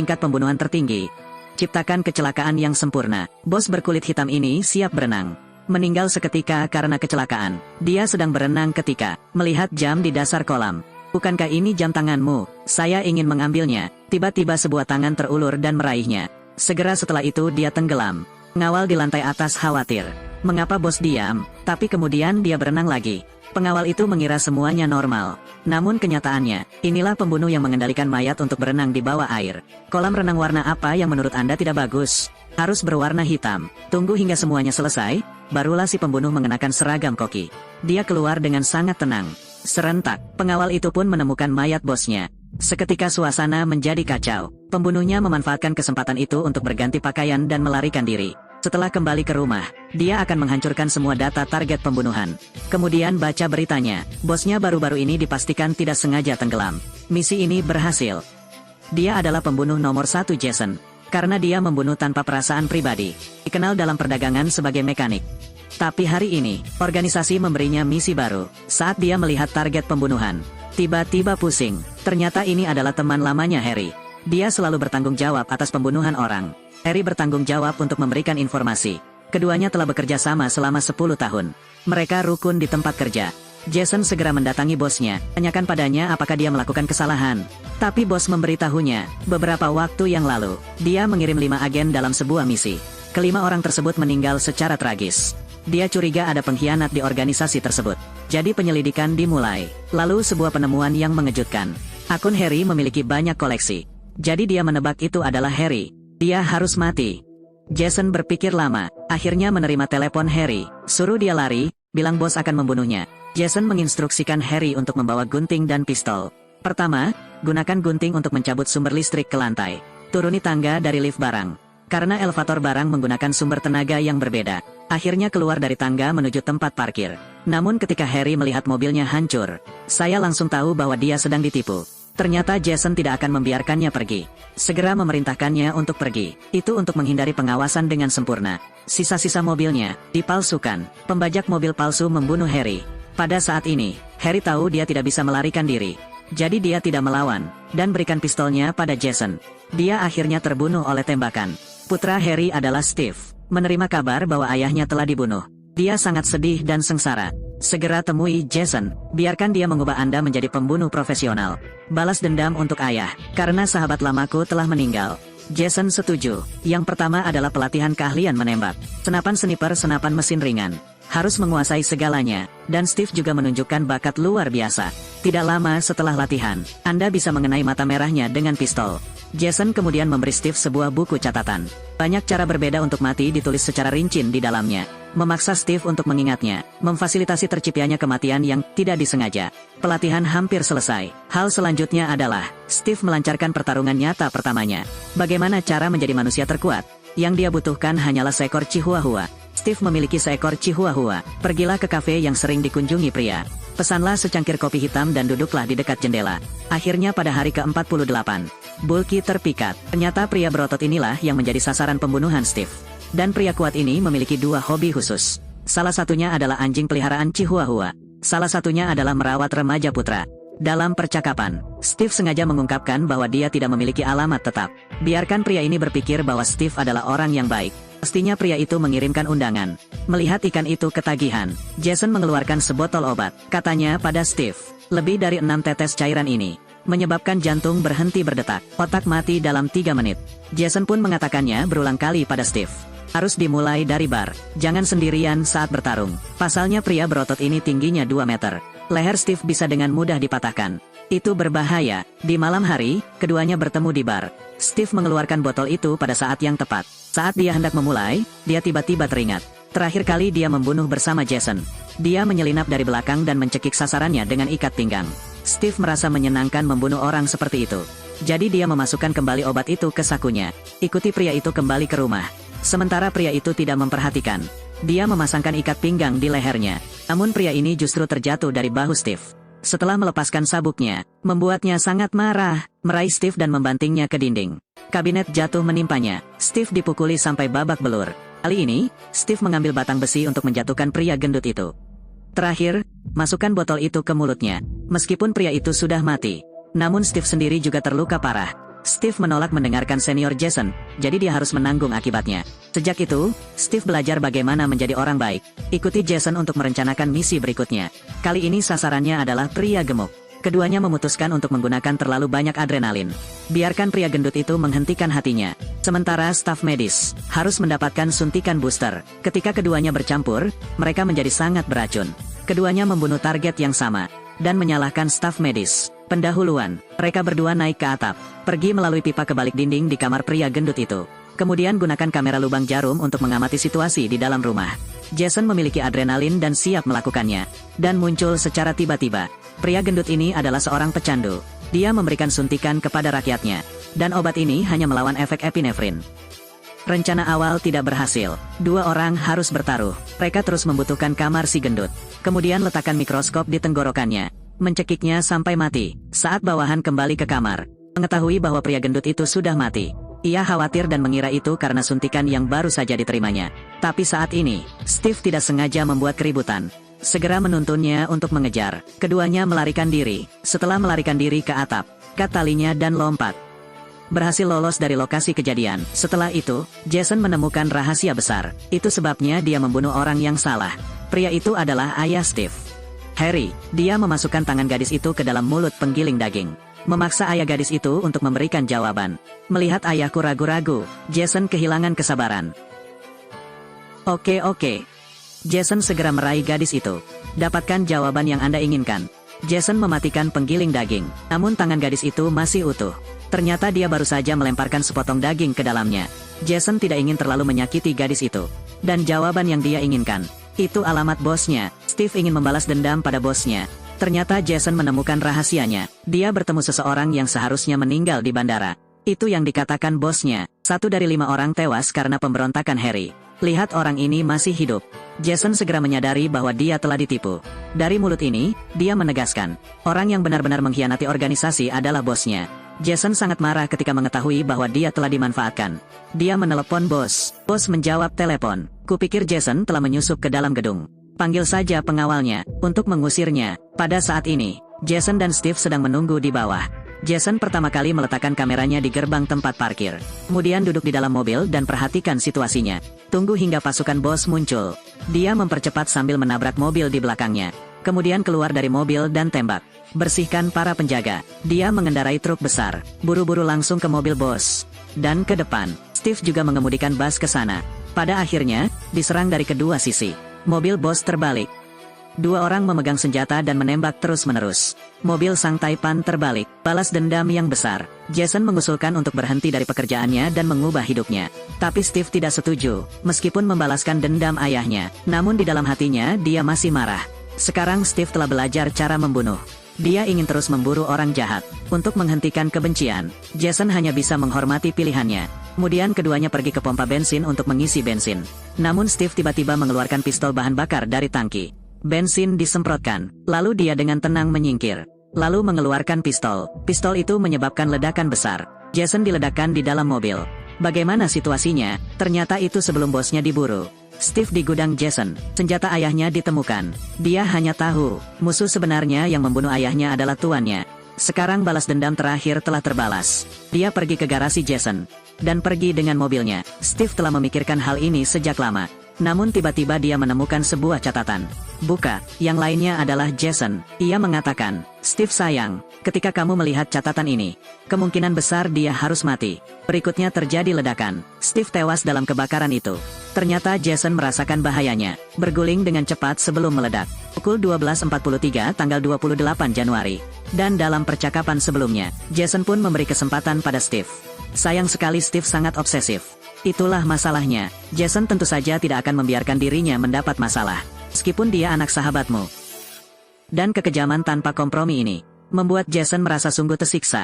tingkat pembunuhan tertinggi. Ciptakan kecelakaan yang sempurna. Bos berkulit hitam ini siap berenang. Meninggal seketika karena kecelakaan. Dia sedang berenang ketika melihat jam di dasar kolam. Bukankah ini jam tanganmu? Saya ingin mengambilnya. Tiba-tiba sebuah tangan terulur dan meraihnya. Segera setelah itu dia tenggelam. Pengawal di lantai atas khawatir. Mengapa bos diam? Tapi kemudian dia berenang lagi. Pengawal itu mengira semuanya normal. Namun kenyataannya, inilah pembunuh yang mengendalikan mayat untuk berenang di bawah air. Kolam renang warna apa yang menurut Anda tidak bagus? Harus berwarna hitam. Tunggu hingga semuanya selesai, barulah si pembunuh mengenakan seragam koki. Dia keluar dengan sangat tenang. Serentak, pengawal itu pun menemukan mayat bosnya. Seketika suasana menjadi kacau. Pembunuhnya memanfaatkan kesempatan itu untuk berganti pakaian dan melarikan diri. Setelah kembali ke rumah, dia akan menghancurkan semua data target pembunuhan. Kemudian baca beritanya, bosnya baru-baru ini dipastikan tidak sengaja tenggelam. Misi ini berhasil. Dia adalah pembunuh nomor 1 Jason. Karena dia membunuh tanpa perasaan pribadi. Dikenal dalam perdagangan sebagai mekanik. Tapi hari ini, organisasi memberinya misi baru. Saat dia melihat target pembunuhan, tiba-tiba pusing. Ternyata ini adalah teman lamanya Harry. Dia selalu bertanggung jawab atas pembunuhan orang. Harry bertanggung jawab untuk memberikan informasi. Keduanya telah bekerja sama selama 10 tahun. Mereka rukun di tempat kerja. Jason segera mendatangi bosnya, tanyakan padanya apakah dia melakukan kesalahan. Tapi bos memberitahunya, beberapa waktu yang lalu, dia mengirim 5 agen dalam sebuah misi. Kelima orang tersebut meninggal secara tragis. Dia curiga ada pengkhianat di organisasi tersebut. Jadi penyelidikan dimulai. Lalu sebuah penemuan yang mengejutkan. Akun Harry memiliki banyak koleksi. Jadi dia menebak itu adalah Harry. Dia harus mati. Jason berpikir lama, akhirnya menerima telepon Harry. Suruh dia lari, bilang bos akan membunuhnya. Jason menginstruksikan Harry untuk membawa gunting dan pistol. Pertama, gunakan gunting untuk mencabut sumber listrik ke lantai. Turuni tangga dari lift barang. Karena elevator barang menggunakan sumber tenaga yang berbeda. Akhirnya keluar dari tangga menuju tempat parkir. Namun ketika Harry melihat mobilnya hancur, saya langsung tahu bahwa dia sedang ditipu. Ternyata Jason tidak akan membiarkannya pergi. Segera memerintahkannya untuk pergi. Itu untuk menghindari pengawasan dengan sempurna. Sisa-sisa mobilnya dipalsukan. Pembajak mobil palsu membunuh Harry. Pada saat ini, Harry tahu dia tidak bisa melarikan diri. Jadi dia tidak melawan, dan berikan pistolnya pada Jason. Dia akhirnya terbunuh oleh tembakan. Putra Harry adalah Steve. Menerima kabar bahwa ayahnya telah dibunuh. Dia sangat sedih dan sengsara. Segera temui Jason, biarkan dia mengubah Anda menjadi pembunuh profesional. Balas dendam untuk ayah, karena sahabat lamaku telah meninggal. Jason setuju. Yang pertama adalah pelatihan keahlian menembak. Senapan sniper, senapan mesin ringan. Harus menguasai segalanya, dan Steve juga menunjukkan bakat luar biasa. Tidak lama setelah latihan, Anda bisa mengenai mata merahnya dengan pistol. Jason kemudian memberi Steve sebuah buku catatan. Banyak cara berbeda untuk mati ditulis secara rinci di dalamnya. Memaksa Steve untuk mengingatnya, memfasilitasi terciptanya kematian yang tidak disengaja. Pelatihan hampir selesai. Hal selanjutnya adalah, Steve melancarkan pertarungan nyata pertamanya. Bagaimana cara menjadi manusia terkuat? Yang dia butuhkan hanyalah seekor Chihuahua. Steve memiliki seekor Chihuahua. Pergilah ke kafe yang sering dikunjungi pria. Pesanlah secangkir kopi hitam dan duduklah di dekat jendela. Akhirnya pada hari ke-48, Bulky terpikat. Ternyata pria berotot inilah yang menjadi sasaran pembunuhan Steve. Dan pria kuat ini memiliki 2 hobi khusus. Salah satunya adalah anjing peliharaan Chihuahua. Salah satunya adalah merawat remaja putra. Dalam percakapan, Steve sengaja mengungkapkan bahwa dia tidak memiliki alamat tetap. Biarkan pria ini berpikir bahwa Steve adalah orang yang baik. Pastinya pria itu mengirimkan undangan. Melihat ikan itu ketagihan, Jason mengeluarkan sebotol obat. Katanya pada Steve, lebih dari 6 tetes cairan ini menyebabkan jantung berhenti berdetak, otak mati dalam 3 menit. Jason pun mengatakannya berulang kali pada Steve. Harus dimulai dari bar, jangan sendirian saat bertarung. Pasalnya pria berotot ini tingginya 2 meter. Leher Steve bisa dengan mudah dipatahkan. Itu berbahaya. Di malam hari, keduanya bertemu di bar. Steve mengeluarkan botol itu pada saat yang tepat. Saat dia hendak memulai, dia tiba-tiba teringat. Terakhir kali dia membunuh bersama Jason. Dia menyelinap dari belakang dan mencekik sasarannya dengan ikat pinggang. Steve merasa menyenangkan membunuh orang seperti itu. Jadi dia memasukkan kembali obat itu ke sakunya. Ikuti pria itu kembali ke rumah. Sementara pria itu tidak memperhatikan. Dia memasangkan ikat pinggang di lehernya. Namun pria ini justru terjatuh dari bahu Steve. Setelah melepaskan sabuknya, membuatnya sangat marah, meraih Steve dan membantingnya ke dinding. Kabinet jatuh menimpanya. Steve dipukuli sampai babak belur. Kali ini, Steve mengambil batang besi untuk menjatuhkan pria gendut itu. Terakhir, masukkan botol itu ke mulutnya. Meskipun pria itu sudah mati, namun Steve sendiri juga terluka parah. Steve menolak mendengarkan senior Jason, jadi dia harus menanggung akibatnya. Sejak itu, Steve belajar bagaimana menjadi orang baik. Ikuti Jason untuk merencanakan misi berikutnya. Kali ini sasarannya adalah pria gemuk. Keduanya memutuskan untuk menggunakan terlalu banyak adrenalin. Biarkan pria gendut itu menghentikan hatinya. Sementara staf medis harus mendapatkan suntikan booster. Ketika keduanya bercampur, mereka menjadi sangat beracun. Keduanya membunuh target yang sama dan menyalahkan staf medis. Pendahuluan, mereka berdua naik ke atap, pergi melalui pipa ke balik dinding di kamar pria gendut itu. Kemudian gunakan kamera lubang jarum untuk mengamati situasi di dalam rumah. Jason memiliki adrenalin dan siap melakukannya. Dan muncul secara tiba-tiba. Pria gendut ini adalah seorang pecandu. Dia memberikan suntikan kepada rakyatnya. Dan obat ini hanya melawan efek epinefrin. Rencana awal tidak berhasil. Dua orang harus bertaruh. Mereka terus membutuhkan kamar si gendut. Kemudian letakkan mikroskop di tenggorokannya. Mencekiknya sampai mati. Saat bawahan kembali ke kamar, mengetahui bahwa pria gendut itu sudah mati. Ia khawatir dan mengira itu karena suntikan yang baru saja diterimanya. Tapi saat ini, Steve tidak sengaja membuat keributan. Segera menuntunnya untuk mengejar. Keduanya melarikan diri. Setelah melarikan diri ke atap, kat talinya dan lompat. Berhasil lolos dari lokasi kejadian. Setelah itu, Jason menemukan rahasia besar. Itu sebabnya dia membunuh orang yang salah. Pria itu adalah ayah Steve. Harry, dia memasukkan tangan gadis itu ke dalam mulut penggiling daging. Memaksa ayah gadis itu untuk memberikan jawaban. Melihat ayahku ragu-ragu, Jason kehilangan kesabaran. Oke. Jason segera meraih gadis itu. Dapatkan jawaban yang Anda inginkan. Jason mematikan penggiling daging, namun tangan gadis itu masih utuh. Ternyata dia baru saja melemparkan sepotong daging ke dalamnya. Jason tidak ingin terlalu menyakiti gadis itu. Dan jawaban yang dia inginkan, itu alamat bosnya. Steve ingin membalas dendam pada bosnya. Ternyata Jason menemukan rahasianya. Dia bertemu seseorang yang seharusnya meninggal di bandara. Itu yang dikatakan bosnya. 1 dari 5 orang tewas karena pemberontakan Harry. Lihat orang ini masih hidup. Jason segera menyadari bahwa dia telah ditipu. Dari mulut ini, dia menegaskan, orang yang benar-benar mengkhianati organisasi adalah bosnya. Jason sangat marah ketika mengetahui bahwa dia telah dimanfaatkan. Dia menelepon bos. Bos menjawab telepon. Kupikir Jason telah menyusup ke dalam gedung. Panggil saja pengawalnya, untuk mengusirnya. Pada saat ini, Jason dan Steve sedang menunggu di bawah. Jason pertama kali meletakkan kameranya di gerbang tempat parkir. Kemudian duduk di dalam mobil dan perhatikan situasinya. Tunggu hingga pasukan bos muncul. Dia mempercepat sambil menabrak mobil di belakangnya. Kemudian keluar dari mobil dan tembak. Bersihkan para penjaga. Dia mengendarai truk besar. Buru-buru langsung ke mobil bos. Dan ke depan, Steve juga mengemudikan bus ke sana. Pada akhirnya, diserang dari kedua sisi. Mobil bos terbalik. 2 orang memegang senjata dan menembak terus-menerus. Mobil sang Taipan terbalik. Balas dendam yang besar. Jason mengusulkan untuk berhenti dari pekerjaannya dan mengubah hidupnya. Tapi Steve tidak setuju, meskipun membalaskan dendam ayahnya. Namun di dalam hatinya, dia masih marah. Sekarang Steve telah belajar cara membunuh. Dia ingin terus memburu orang jahat. Untuk menghentikan kebencian, Jason hanya bisa menghormati pilihannya. Kemudian keduanya pergi ke pompa bensin untuk mengisi bensin. Namun Steve tiba-tiba mengeluarkan pistol bahan bakar dari tangki. Bensin disemprotkan, lalu dia dengan tenang menyingkir. Lalu mengeluarkan pistol. Pistol itu menyebabkan ledakan besar. Jason diledakkan di dalam mobil. Bagaimana situasinya? Ternyata itu sebelum bosnya diburu. Steve di gudang Jason. Senjata ayahnya ditemukan. Dia hanya tahu, musuh sebenarnya yang membunuh ayahnya adalah tuannya. Sekarang balas dendam terakhir telah terbalas. Dia pergi ke garasi Jason. Dan pergi dengan mobilnya. Steve telah memikirkan hal ini sejak lama. Namun tiba-tiba dia menemukan sebuah catatan. Buka, yang lainnya adalah Jason. Ia mengatakan, Steve sayang, ketika kamu melihat catatan ini, kemungkinan besar dia harus mati. Berikutnya terjadi ledakan. Steve tewas dalam kebakaran itu. Ternyata Jason merasakan bahayanya, berguling dengan cepat sebelum meledak. Pukul 12.43 tanggal 28 Januari. Dan dalam percakapan sebelumnya, Jason pun memberi kesempatan pada Steve. Sayang sekali Steve sangat obsesif. Itulah masalahnya. Jason tentu saja tidak akan membiarkan dirinya mendapat masalah. Meskipun dia anak sahabatmu. Dan kekejaman tanpa kompromi ini membuat Jason merasa sungguh tersiksa.